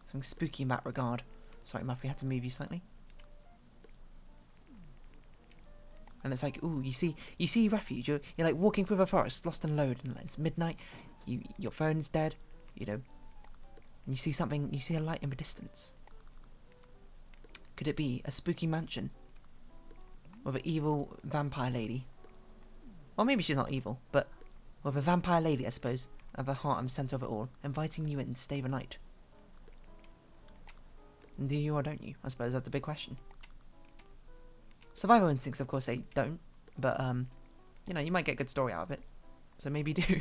Something spooky in that regard. Sorry, Muffy, I had to move you slightly. And it's like, ooh, you see refuge. You're like walking through a forest, lost and alone, and it's midnight. Your phone's dead, you know. And you see something. You see a light in the distance. Could it be a spooky mansion with an evil vampire lady? Well, maybe she's not evil, but with a vampire lady, I suppose, at the heart and centre of it all, inviting you in to stay the night. And do you or don't you? I suppose that's the big question. Survival instincts, of course, say don't, but you know, you might get a good story out of it, so maybe do.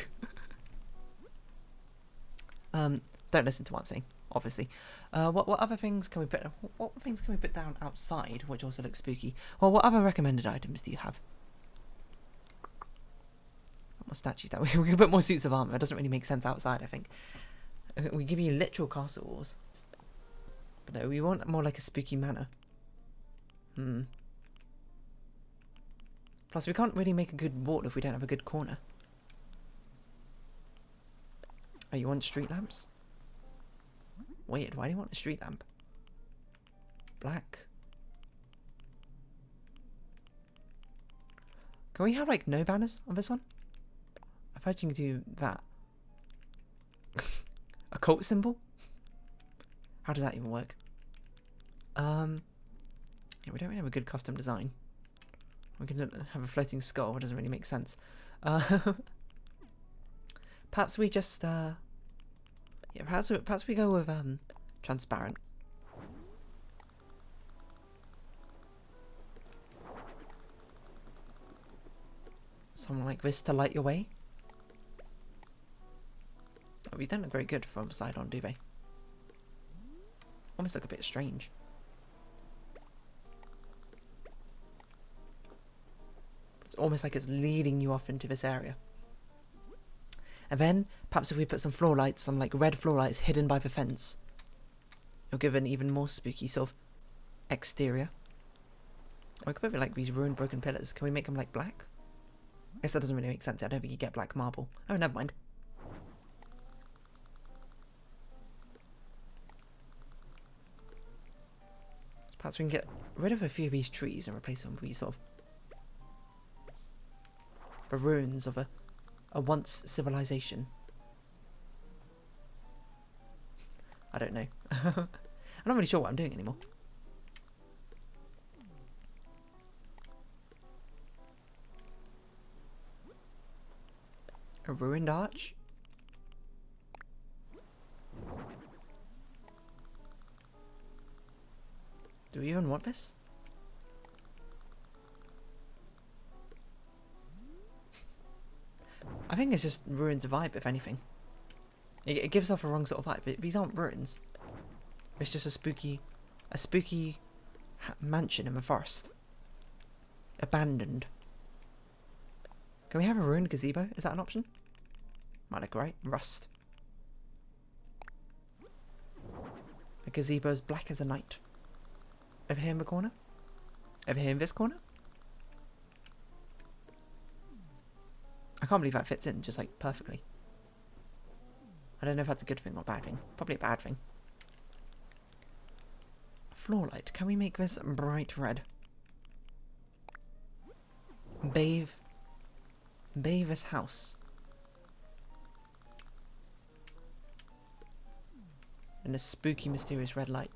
Don't listen to what I'm saying, obviously. What other things can we put? What things can we put down outside, which also looks spooky? Well, what other recommended items do you have? More statues down. We can put more suits of armor. It doesn't really make sense outside, I think. We give you literal castle walls, but no, we want more like a spooky manor. Plus, we can't really make a good wall if we don't have a good corner. Oh, you want street lamps? Weird, why do you want a street lamp? Black. Can we have, like, no banners on this one? I've heard you can do that. A cult symbol? How does that even work? Yeah, we don't really have a good custom design. We can have a floating skull. It doesn't really make sense. Perhaps we just yeah, perhaps we go with transparent. Something like this to light your way. Oh, these don't look very good from side on, do they? Almost look a bit strange. It's almost like it's leading you off into this area. And then, perhaps if we put some floor lights, some like red floor lights hidden by the fence, it'll give an even more spooky sort of exterior. Or we could put like these ruined broken pillars. Can we make them like black? I guess that doesn't really make sense. I don't think you get black marble. Oh, never mind. So perhaps we can get rid of a few of these trees and replace them with these sort of the ruins of a once civilization. I don't know. I'm not really sure what I'm doing anymore. A ruined arch? Do we even want this? I think it's just ruins vibe, if anything. It gives off a wrong sort of vibe. These aren't ruins. It's just a spooky mansion in the forest. Abandoned. Can we have a ruined gazebo? Is that an option? Might look right. Rust. A gazebo as black as a night. Over here in the corner? Over here in this corner? I can't believe that fits in just like perfectly. I don't know if that's a good thing or a bad thing. Probably a bad thing. Floor light. Can we make this bright red? Bathe this house in a spooky, mysterious red light.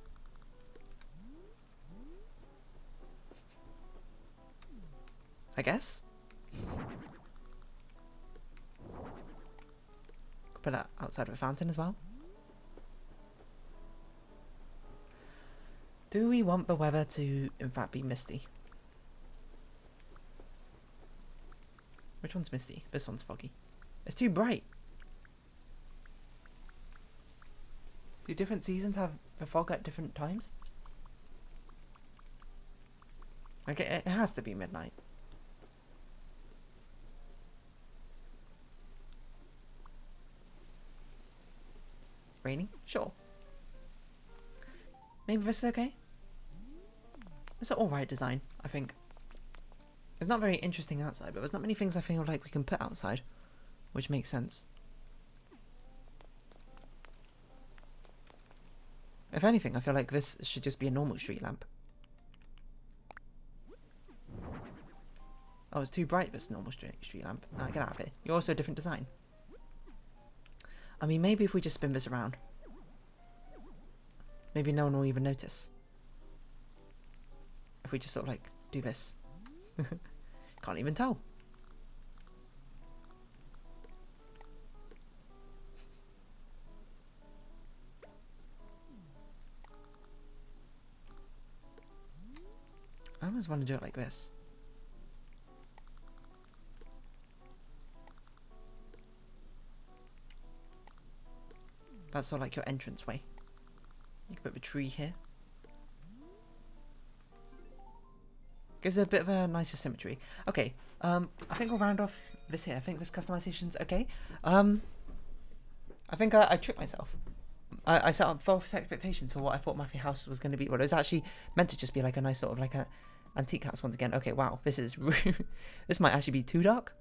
I guess. Put that outside of a fountain as well. Do we want the weather to, in fact, be misty? Which one's misty? This one's foggy. It's too bright. Do different seasons have the fog at different times? Like, it has to be midnight. Raining? Sure. Maybe this is okay? It's an alright design, I think. It's not very interesting outside, but there's not many things I feel like we can put outside, which makes sense. If anything, I feel like this should just be a normal street lamp. Oh, it's too bright, this normal street lamp. Nah, get out of here. You're also a different design. I mean, maybe if we just spin this around. Maybe no one will even notice. If we just sort of like do this. Can't even tell. I almost want to do it like this. That's sort of like your entranceway. You can put the tree here. Gives it a bit of a nicer symmetry. Okay, I think we'll round off this here. I think this customization's okay. I think I tricked myself. I set up false expectations for what I thought Muffy house was going to be. Well, it was actually meant to just be like a nice sort of like a antique house once again. Okay, wow, this is this might actually be too dark.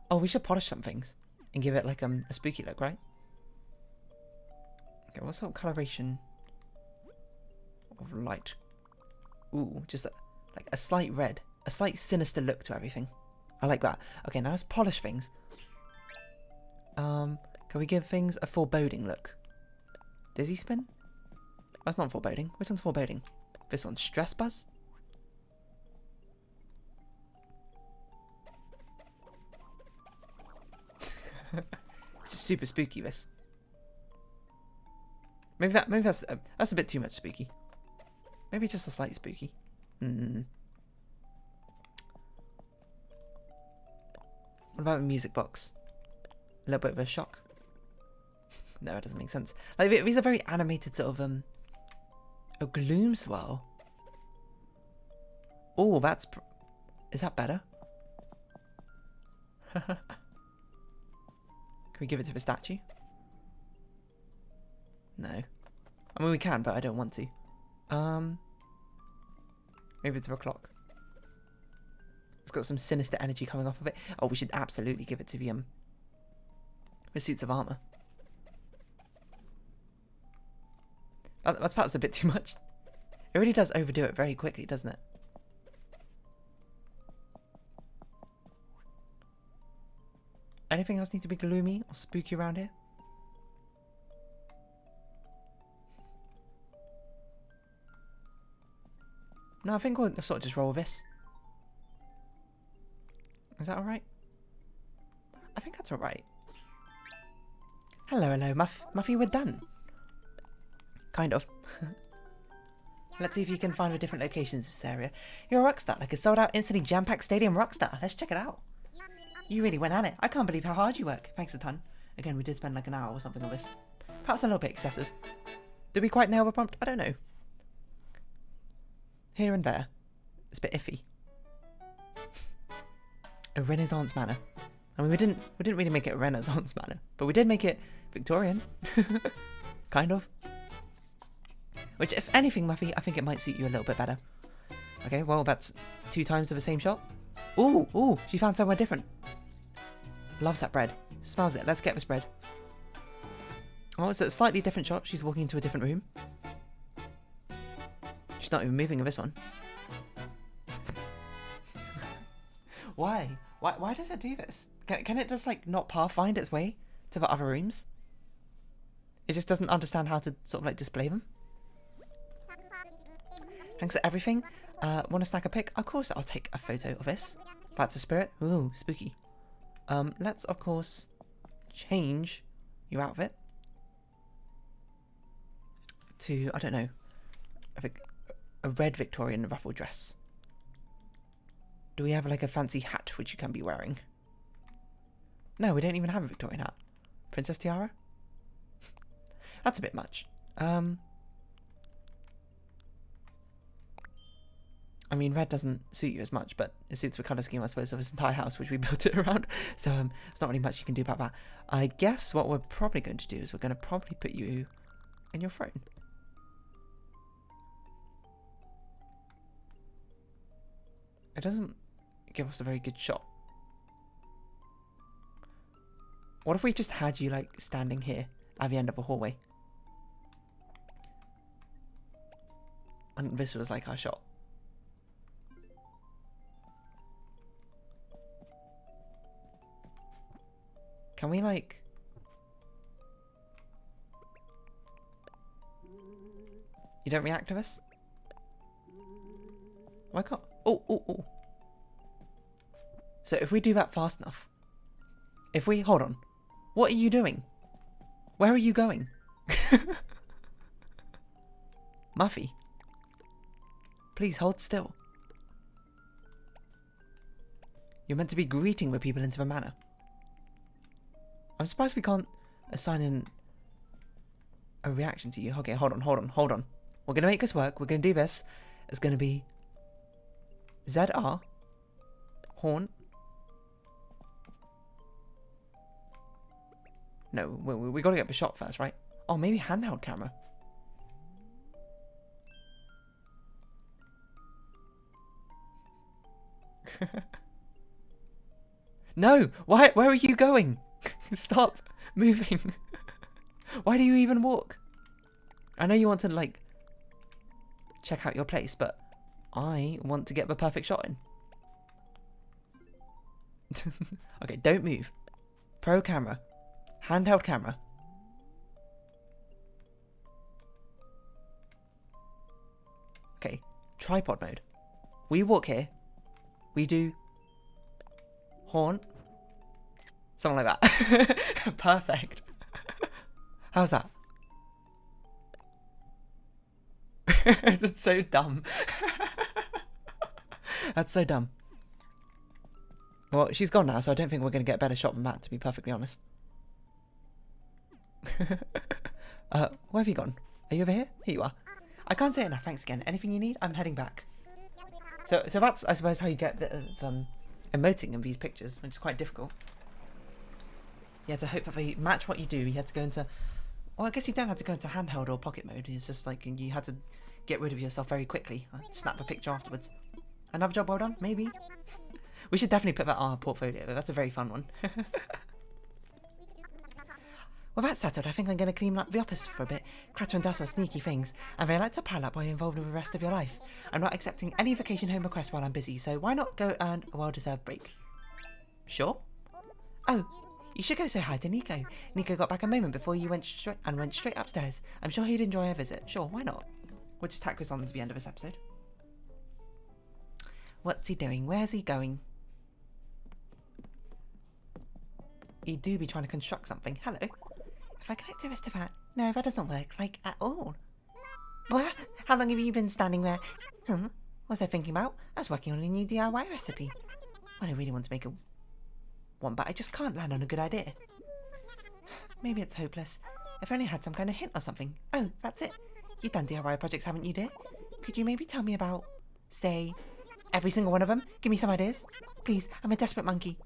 Oh, we should polish some things and give it like a spooky look, right? Okay, what sort of coloration of light? Ooh, just like a slight red, a slight sinister look to everything. I like that. Okay, now let's polish things. Can we give things a foreboding look? Dizzy spin? That's not foreboding. Which one's foreboding? This one's stress buzz? It's just super spooky, this. Maybe that's a bit too much spooky. Maybe just a slight spooky. What about a music box? A little bit of a shock. No, it doesn't make sense. Like these are very animated sort of a gloom swirl. Oh, is that better? Can we give it to the statue? No. I mean, we can, but I don't want to. Maybe it's a clock. It's got some sinister energy coming off of it. Oh, we should absolutely give it to the suits of armor. That's perhaps a bit too much. It really does overdo it very quickly, doesn't it? Anything else need to be gloomy or spooky around here? No, I think we'll sort of just roll with this. Is that alright? I think that's alright. Hello, Muffy, we're done. Kind of. Let's see if you can find the different locations of this area. You're a rockstar, like a sold-out, instantly jam-packed stadium rockstar. Let's check it out. You really went at it. I can't believe how hard you work. Thanks a ton. Again, we did spend like an hour or something on this. Perhaps a little bit excessive. Did we quite nail the prompt? I don't know. Here and there. It's a bit iffy. A Renaissance manor. I mean, we didn't really make it a Renaissance manor, but we did make it Victorian. Kind of. Which, if anything, Muffy, I think it might suit you a little bit better. Okay, well, that's 2 times of the same shot. Ooh, she found somewhere different. Loves that bread. Smells it. Let's get this bread. Oh, it's a slightly different shot. She's walking into a different room. She's not even moving in this one. Why? Why does it do this? Can it just, like, not find its way to the other rooms? It just doesn't understand how to sort of, like, display them. Thanks for everything. Want to snack a pic? Of course I'll take a photo of this. That's a spirit. Ooh, spooky. Let's, of course, change your outfit to, I don't know, a red Victorian ruffle dress. Do we have, like, a fancy hat which you can be wearing? No, we don't even have a Victorian hat. Princess tiara? That's a bit much. I mean, red doesn't suit you as much, but it suits the colour scheme, I suppose, of this entire house, which we built it around. So, there's not really much you can do about that. I guess what we're probably going to do is we're going to probably put you in your phone. It doesn't give us a very good shot. What if we just had you like standing here at the end of a hallway? And this was like our shot. Can we like... You don't react to this? Why can't... Oh, oh, oh. So if we do that fast enough... If we... Hold on. What are you doing? Where are you going? Muffy. Please hold still. You're meant to be greeting the people into the manor. I'm surprised we can't assign in a reaction to you. Okay, hold on. We're going to make this work. We're going to do this. It's going to be ZR, Horn. No, we got to get the shot first, right? Oh, maybe handheld camera. No! Where are you going? Stop moving. Why do you even walk? I know you want to, like, check out your place, but I want to get the perfect shot in. Okay, don't move. Pro camera. Handheld camera. Okay, tripod mode. We walk here. We do horn. Something like that. Perfect. How's that? That's so dumb. That's so dumb. Well, she's gone now, so I don't think we're going to get a better shot than that, to be perfectly honest. Where have you gone? Are you over here? Here you are. I can't say enough. Thanks again. Anything you need? I'm heading back. So that's, I suppose, how you get a bit of emoting in these pictures, which is quite difficult. You had to hope that they match what you do. You had to go into... Well, I guess you don't have to go into handheld or pocket mode. It's just like you had to get rid of yourself very quickly. Snap a picture afterwards. Another job well done? Maybe. We should definitely put that on our portfolio. That's a very fun one. Well, that's settled. I think I'm going to clean up the office for a bit. Clatter and dust are sneaky things, and they like to pile up while you're involved with the rest of your life. I'm not accepting any vacation home requests while I'm busy, so why not go earn a well-deserved break? Sure? Oh, you should go say hi to Nico. Nico got back a moment before you went straight upstairs. I'm sure he'd enjoy a visit. Sure, why not? We'll just tack this on to the end of this episode. What's he doing? Where's he going? He do be trying to construct something. Hello. If I connect the rest of that... No, that doesn't work, like, at all. What? How long have you been standing there? What was I thinking about? I was working on a new DIY recipe. Well, I really want to make one, but I just can't land on a good idea. Maybe it's hopeless. If I only had some kind of hint or something. Oh, that's it. You've done DIY projects, haven't you, dear? Could you maybe tell me about, say, every single one of them? Give me some ideas. Please, I'm a desperate monkey.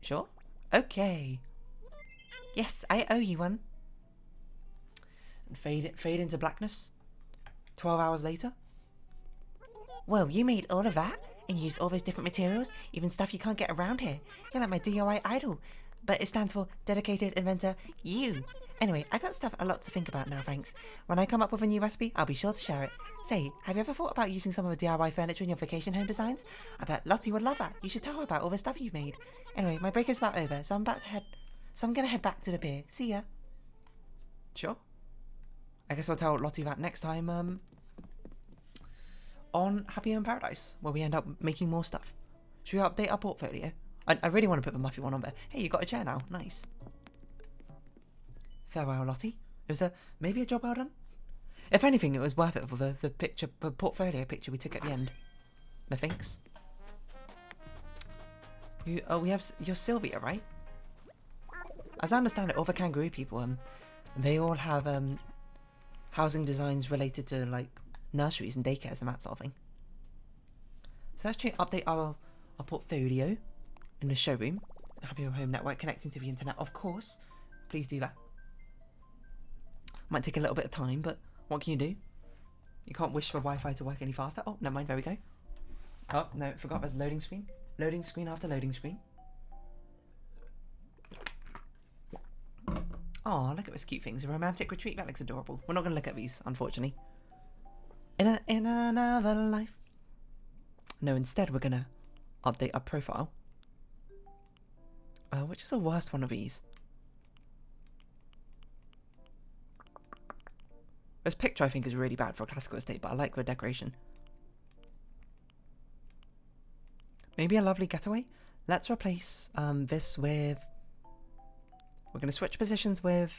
Sure? Okay. Yes, I owe you one. And fade into blackness. 12 hours later. Well, you made all of that and used all those different materials, even stuff you can't get around here. You're like my DIY idol, but it stands for Dedicated Inventor You. Anyway, I got a lot to think about now, thanks. When I come up with a new recipe, I'll be sure to share it. Say, have you ever thought about using some of the DIY furniture in your vacation home designs? I bet Lottie would love that. You should tell her about all the stuff you've made. Anyway, my break is about over, so I'm gonna head back to the beer. See ya. Sure. I guess I'll tell Lottie that next time, on Happy in Paradise, where we end up making more stuff. Should we update our portfolio? I really want to put the Muffy one on there. Hey, you got a chair now. Nice. Farewell, Lottie. It was maybe a job well done? If anything, it was worth it for the portfolio picture we took at the end. Methinks. We have... You're Sylvia, right? As I understand it, all the kangaroo people, they all have, housing designs related to, like, nurseries and daycares and that sort of thing. So let's update our portfolio in the showroom. Happy Home Network connecting to the internet, of course. Please do that. Might take a little bit of time, but what can you do? You can't wish for Wi-Fi to work any faster. Oh, never mind, there we go. Oh, no, forgot there's loading screen. Loading screen after loading screen. Oh, look at this cute things. A romantic retreat. That looks adorable. We're not going to look at these, unfortunately. In another life. No, instead we're going to update our profile. Which is the worst one of these? This picture I think is really bad for a classical estate, but I like the decoration. Maybe a lovely getaway? Let's replace this with... We're going to switch positions with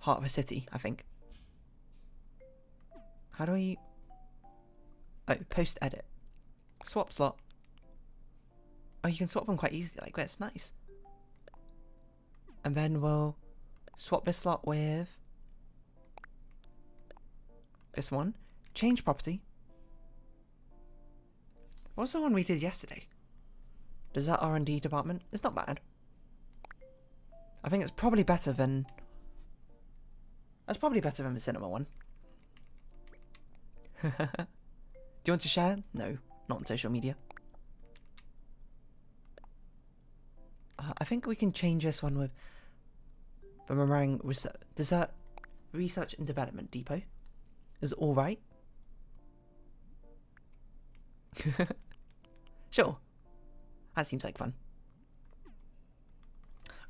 Heart of a City, I think. How do we... Oh, post edit. Swap slot. Oh, you can swap them quite easily like this. Nice. And then we'll swap this slot with this one. Change property. What was the one we did yesterday? Does that R&D department? It's not bad. I think it's probably better than... That's probably better than the cinema one. Do you want to share? No, not on social media. I think we can change this one with the Meringue Dessert Research and Development Depot. Is it alright? Sure. That seems like fun.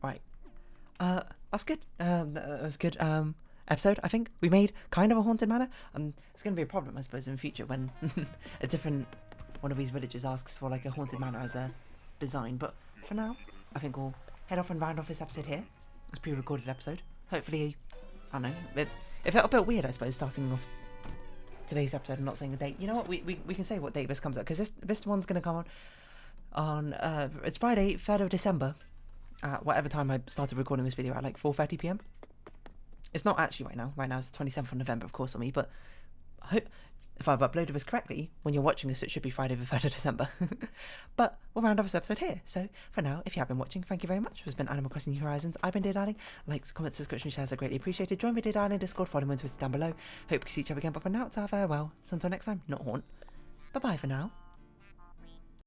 Right. That's good. That was a good episode, I think. We made kind of a haunted manor. It's going to be a problem, I suppose, in the future when a different one of these villages asks for like a haunted manor as a design. But for now, I think we'll head off and round off this episode here. It's a pre-recorded episode. Hopefully, I don't know. It felt a bit weird, I suppose, starting off today's episode and not saying a date. You know what? We can say what date this comes out, because this one's going to come on it's Friday, 3rd of December. Whatever time I started recording this video at, like 4:30 PM. It's not actually right now. Right now it's the 27th of November, of course, on me, but I hope if I've uploaded this correctly, when you're watching this, it should be Friday the 3rd of December. But we'll round off this episode here. So for now, if you have been watching, thank you very much. This has been Animal Crossing New Horizons. I've been Dear Darling. Likes, comments, subscription, shares are greatly appreciated. Join me, Dear Darling, Discord, follow me on Twitter down below. Hope we see each other again, but for now, it's our farewell. So until next time, not haunt. Bye-bye for now.